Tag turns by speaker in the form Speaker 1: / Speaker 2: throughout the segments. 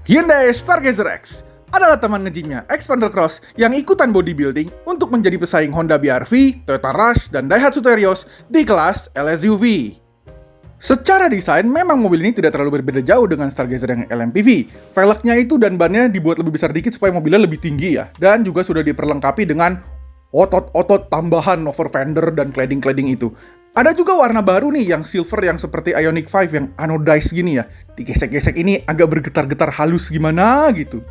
Speaker 1: Hyundai Stargazer X adalah teman ngejimnya Xpander Cross yang ikutan bodybuilding untuk menjadi pesaing Honda BR-V, Toyota Rush, dan Daihatsu Terios di kelas LSUV. Secara desain, memang mobil ini tidak terlalu berbeda jauh dengan Stargazer yang LMPV. Velgnya itu dan bannya dibuat lebih besar dikit supaya mobilnya lebih tinggi ya. Dan juga sudah diperlengkapi dengan otot-otot tambahan over fender dan cladding-cladding itu. Ada juga warna baru nih yang silver yang seperti Ioniq 5 yang anodized gini ya. Digesek-gesek ini agak bergetar-getar halus gimana gitu.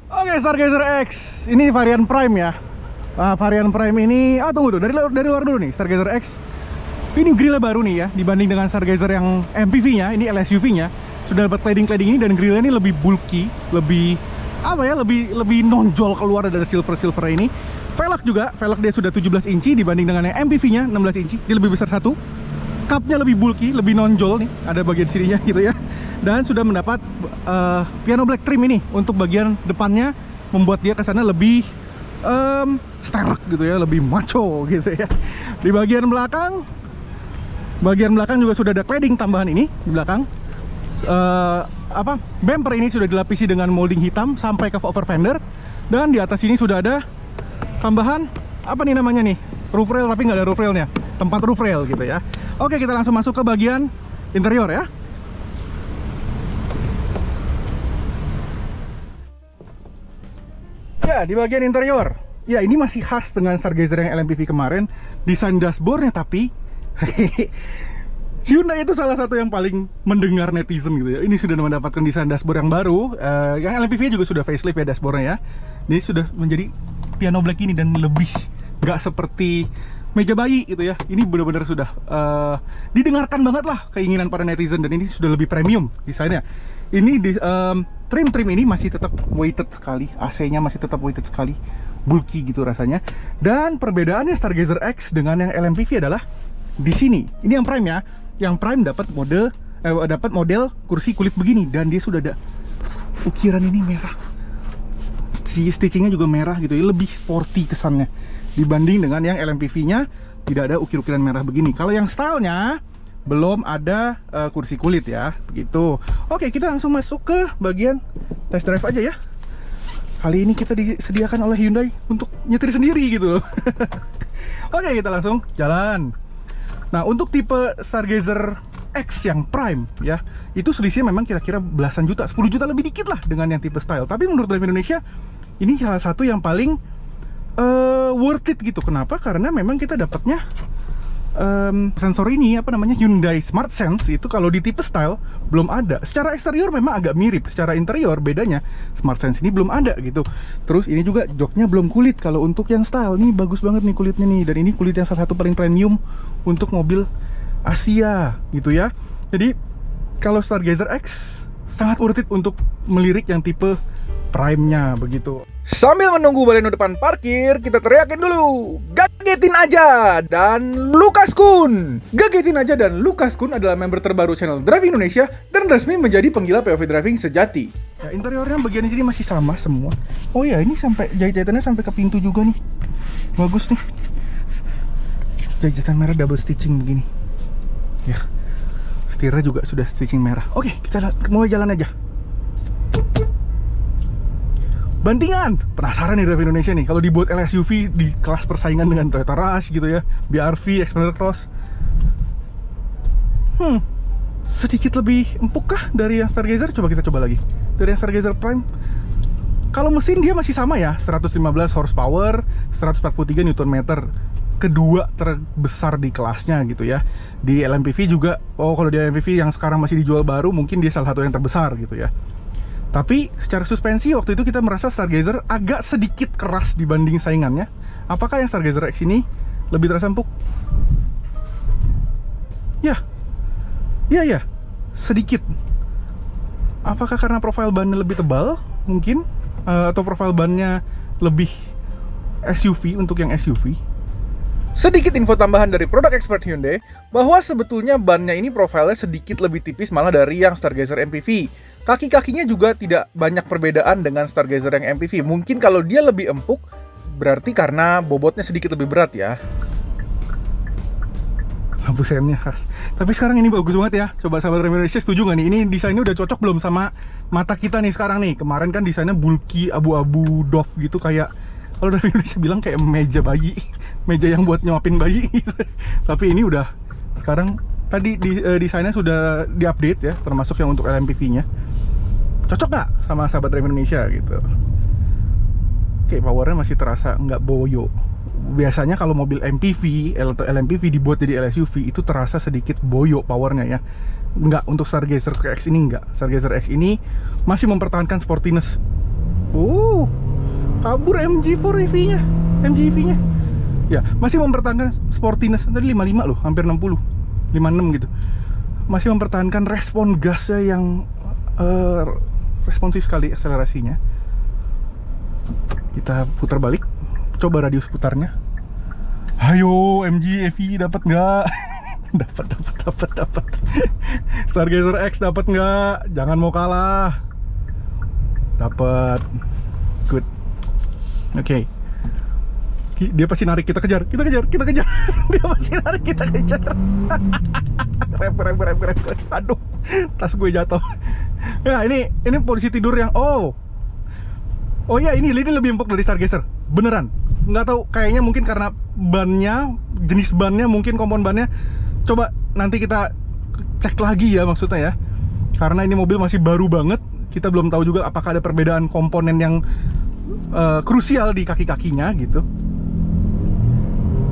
Speaker 1: Oke, Stargazer X. Ini varian Prime ya. Varian Prime ini, tunggu dulu, dari luar dulu nih, Stargazer X. Ini grillnya baru nih ya, dibanding dengan Stargazer yang MPV-nya, ini LSUV-nya. Sudah dapat cladding-cladding ini dan grillnya ini lebih bulky, lebih nonjol keluar dari silver ini. Velg dia sudah 17 inci dibanding dengan yang MPV-nya 16 inci, dia lebih besar satu. Cupnya lebih bulky, lebih nonjol nih, ada bagian sininya gitu ya. Dan sudah mendapat piano black trim ini untuk bagian depannya, membuat dia kesannya lebih sterk gitu ya, lebih macho gitu ya. Di bagian belakang juga sudah ada cladding tambahan ini di belakang. Bumper ini sudah dilapisi dengan molding hitam sampai ke over fender, dan di atas ini sudah ada tambahan apa nih namanya nih, roof rail, tapi nggak ada roof railnya, tempat roof rail gitu ya. Oke, kita langsung masuk ke bagian interior ya. Ya, di bagian interior, ya ini masih khas dengan Stargazer yang LMPV kemarin, desain dashboardnya tapi Hyundai itu salah satu yang paling mendengar netizen gitu ya. Ini sudah mendapatkan desain dashboard yang baru. Yang LMPV juga sudah facelift ya dashboardnya ya. Ini sudah menjadi piano black ini dan lebih nggak seperti meja bayi gitu ya. Ini benar-benar sudah didengarkan banget lah keinginan para netizen, dan ini sudah lebih premium desainnya. Ini trim ini masih tetap weighted sekali, AC-nya masih tetap weighted sekali, bulky gitu rasanya. Dan perbedaannya Stargazer X dengan yang LMPV adalah di sini. Ini yang Prime ya. Yang Prime dapat model kursi kulit begini, dan dia sudah ada ukiran ini merah. Stitchingnya juga merah gitu ya, lebih sporty kesannya dibanding dengan yang LMPV-nya tidak ada ukir-ukiran merah begini. Kalau yang stylenya belum ada kursi kulit ya, begitu. Oke, kita langsung masuk ke bagian test drive aja ya. Kali ini kita disediakan oleh Hyundai untuk nyetir sendiri gitu. Oke, kita langsung jalan. Nah, untuk tipe Stargazer X yang Prime ya, itu selisihnya memang kira-kira belasan juta, 10 juta lebih dikit lah dengan yang tipe Style. Tapi menurut Drive Indonesia, ini salah satu yang paling worth it gitu. Kenapa? Karena memang kita dapatnya sensor ini, Hyundai Smart Sense, itu kalau di tipe Style belum ada. Secara eksterior memang agak mirip, secara interior bedanya Smart Sense ini belum ada gitu. Terus ini juga joknya belum kulit. Kalau untuk yang Style ini bagus banget nih kulitnya nih, dan ini kulit yang salah satu paling premium untuk mobil Asia gitu ya. Jadi kalau Stargazer X sangat worth it untuk melirik yang tipe Prime-nya begitu. Sambil menunggu baleno depan parkir, kita teriakin dulu, Gagetin aja dan Lukas Kun. Gagetin aja dan Lukas Kun adalah member terbaru channel Drive Indonesia dan resmi menjadi penggila POV driving sejati. Ya, interiornya bagian di sini masih sama semua. Oh ya, ini sampai jahit-jahitannya sampai ke pintu juga nih. Bagus nih. Jahit-jahitan merah double stitching begini. Ya. Setirnya juga sudah stitching merah. Oke, kita mulai jalan aja. Bandingan, penasaran nih Drive Indonesia nih, kalau dibuat LSUV di kelas persaingan dengan Toyota Rush gitu ya, BR-V, Xpander Cross, sedikit lebih empuk kah dari yang Stargazer? Coba kita coba lagi. Dari yang Stargazer Prime, kalau mesin dia masih sama ya, 115 horsepower, 143 Nm, kedua terbesar di kelasnya gitu ya. Di LMPV juga, kalau di LMPV yang sekarang masih dijual baru, mungkin dia salah satu yang terbesar gitu ya. Tapi secara suspensi waktu itu kita merasa Stargazer agak sedikit keras dibanding saingannya. Apakah yang Stargazer X ini lebih terasa empuk? Ya, sedikit. Apakah karena profil bannya lebih tebal mungkin? Atau profil bannya lebih SUV untuk yang SUV? Sedikit info tambahan dari produk expert Hyundai, bahwa sebetulnya bannya ini profilnya sedikit lebih tipis malah dari yang Stargazer MPV. Kaki-kakinya juga tidak banyak perbedaan dengan Stargazer yang MPV. Mungkin kalau dia lebih empuk, berarti karena bobotnya sedikit lebih berat ya. lampu sennya khas. Tapi sekarang ini bagus banget ya. Coba sahabat Indonesia setuju nggak nih? Ini desainnya udah cocok belum sama mata kita nih sekarang nih? Kemarin kan desainnya bulky, abu-abu doff gitu, kayak kalau dari Indonesia bilang kayak meja bayi, meja yang buat nyuapin bayi gitu. Tapi ini udah sekarang tadi desainnya sudah diupdate ya, termasuk yang untuk LMPV-nya. Cocok nggak sama sahabat Drive Indonesia gitu? Oke, powernya masih terasa nggak boyo. Biasanya kalau mobil MPV atau LMPV dibuat jadi LSUV itu terasa sedikit boyo powernya ya. Nggak, untuk Stargazer X ini nggak. Stargazer X ini masih mempertahankan sportiness. Kabur MG4 EV-nya, MG-EV-nya. Ya, masih mempertahankan sportiness. Tadi 55 loh, hampir 60, 56 gitu. Masih mempertahankan respon gasnya yang responsif sekali akselerasinya. Kita putar balik, coba radius putarnya. Ayo MG EV dapat nggak? dapat. Stargazer X dapat nggak? Jangan mau kalah. Dapat. Good. Oke. Dia pasti narik, kita kejar. Dia pasti narik, kita kejar. Rem. Aduh, tas gue jatuh. Ya, ini posisi tidur yang Oh ya, ini lebih empuk dari Stargazer. Beneran. Nggak tahu, kayaknya mungkin karena bannya, jenis bannya, mungkin kompon bannya. Coba nanti kita cek lagi ya, maksudnya ya. Karena ini mobil masih baru banget. Kita belum tahu juga apakah ada perbedaan komponen yang krusial di kaki-kakinya gitu.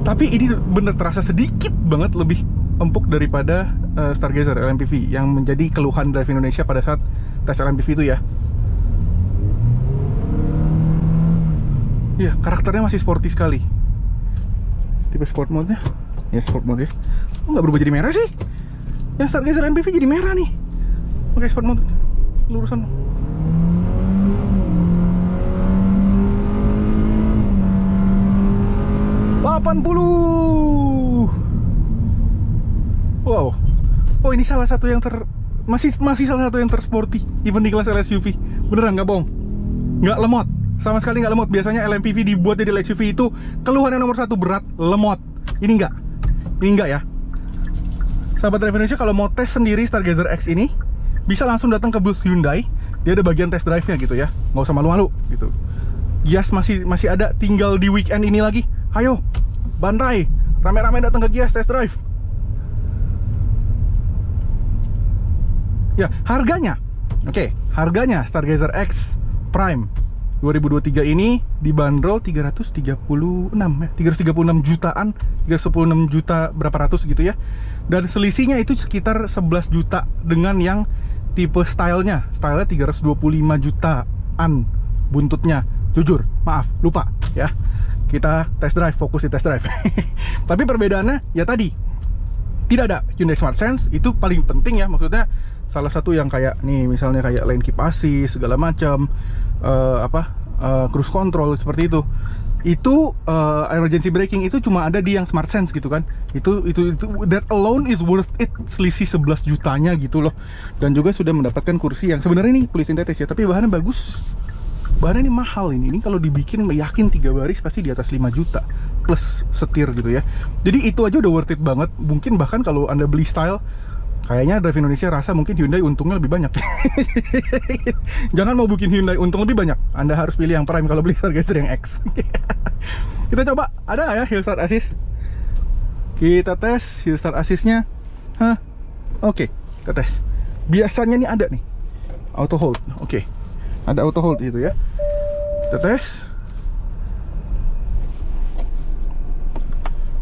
Speaker 1: Tapi ini bener terasa sedikit banget lebih empuk daripada Stargazer LMPV yang menjadi keluhan Drive Indonesia pada saat tes LMPV itu ya. Iya, karakternya masih sporty sekali. Tipe sport mode-nya. Ya, sport mode ya. Nggak berubah jadi merah sih? Yang Stargazer LMPV jadi merah nih. Oke, sport mode. Lurusan. Wow. Oh, ini salah satu yang masih salah satu yang tersporty even di kelas LSUV. Beneran nggak bohong. Nggak lemot. Sama sekali nggak lemot. Biasanya LMPV dibuat jadi LSUV itu keluhan yang nomor satu berat, lemot. Ini enggak ya. Sahabat Drive Indonesia kalau mau tes sendiri Stargazer X ini bisa langsung datang ke booth Hyundai. Dia ada bagian test drive-nya gitu ya. Nggak usah malu-malu gitu. Gias masih ada, tinggal di weekend ini lagi. Ayo, bantai, rame-rame datang ke Gias test drive. Ya, harganya. Oke, harganya Stargazer X Prime 2023 ini dibanderol 336 ya, 336 jutaan, 336 juta berapa ratus gitu ya. Dan selisihnya itu sekitar 11 juta dengan yang tipe stylenya 325 jutaan buntutnya. Jujur, maaf, lupa ya. Kita test drive, fokus di test drive. Tapi perbedaannya ya tadi, tidak ada Hyundai Smart Sense, itu paling penting ya. Maksudnya salah satu yang kayak nih, misalnya kayak lane keep assist segala macam, cruise control seperti itu. Itu emergency braking itu cuma ada di yang Smart Sense gitu kan. Itu that alone is worth it, selisih 11 jutanya gitu loh. Dan juga sudah mendapatkan kursi yang sebenarnya ini polysintetis ya, tapi bahannya bagus. Bahannya ini mahal ini. Ini kalau dibikin yakin 3 baris pasti di atas 5 juta plus setir gitu ya. Jadi itu aja udah worth it banget. Mungkin bahkan kalau Anda beli style, kayaknya Drive Indonesia rasa mungkin Hyundai untungnya lebih banyak. Jangan mau bikin Hyundai untung lebih banyak, Anda harus pilih yang Prime kalau beli Stargazer yang X. Kita coba, ada nggak ya Hill Start Assist? Kita tes Hill Start Assist-nya. Oke, kita tes. Biasanya nih ada nih auto hold. Oke, ada auto hold gitu ya. Kita tes.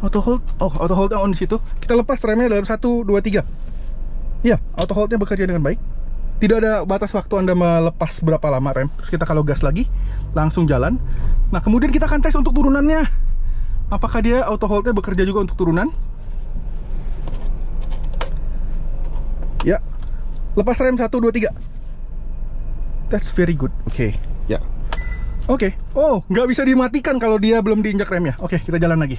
Speaker 1: Auto hold. Oh, auto holdnya on di situ. Kita lepas remnya dalam 1, 2, 3. Ya, auto holdnya bekerja dengan baik. Tidak ada batas waktu Anda melepas berapa lama rem. Terus kita kalau gas lagi, langsung jalan. Nah, kemudian kita akan tes untuk turunannya. Apakah dia auto holdnya bekerja juga untuk turunan? Ya, lepas rem 1, 2, 3. That's very good. Oke, ya. Oke. Oh, nggak bisa dimatikan kalau dia belum diinjak remnya. Oke, kita jalan lagi.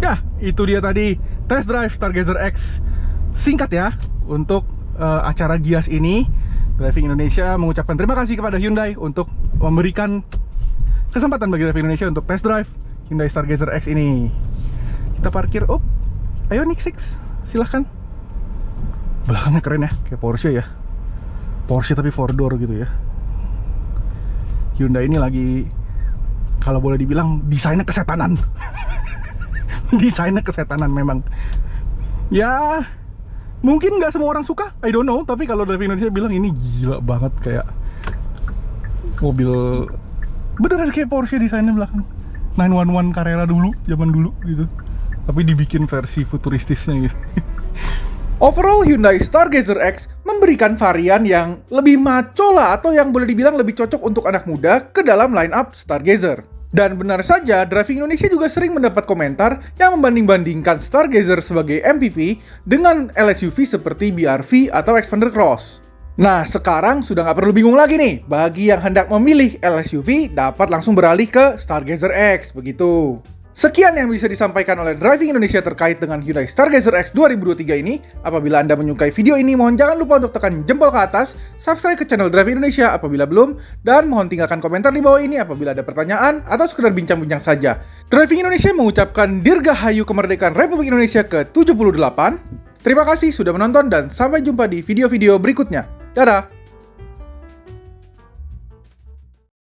Speaker 1: Ya, itu dia tadi test drive Stargazer X. Singkat ya, untuk acara Gias ini. Driving Indonesia mengucapkan terima kasih kepada Hyundai untuk memberikan kesempatan bagi Driving Indonesia untuk test drive Hyundai Stargazer X ini. Kita parkir, ayo Nick 6, silahkan. Belakangnya keren ya, kayak Porsche ya. Porsche tapi 4 door gitu ya. Hyundai ini lagi, kalau boleh dibilang, desainnya kesetanan. Desainnya kesetanan memang. Ya, mungkin nggak semua orang suka, I don't know. Tapi kalau Driving Indonesia bilang ini gila banget, kayak mobil beneran kayak Porsche desainnya belakang. 911 Carrera dulu, zaman dulu gitu. Tapi dibikin versi futuristisnya gitu. Overall, Hyundai Stargazer X memberikan varian yang lebih maco lah, atau yang boleh dibilang lebih cocok untuk anak muda ke dalam line-up Stargazer. Dan benar saja, Driving Indonesia juga sering mendapat komentar yang membanding-bandingkan Stargazer sebagai MPV dengan LSUV seperti BRV atau Xpander Cross. Nah, sekarang sudah nggak perlu bingung lagi nih. Bagi yang hendak memilih LSUV, dapat langsung beralih ke Stargazer X, begitu. Sekian yang bisa disampaikan oleh Driving Indonesia terkait dengan Hyundai Stargazer X 2023 ini. Apabila Anda menyukai video ini, mohon jangan lupa untuk tekan jempol ke atas, subscribe ke channel Driving Indonesia apabila belum, dan mohon tinggalkan komentar di bawah ini apabila ada pertanyaan atau sekedar bincang-bincang saja. Driving Indonesia mengucapkan Dirgahayu Kemerdekaan Republik Indonesia ke-78. Terima kasih sudah menonton dan sampai jumpa di video-video berikutnya. Dadah!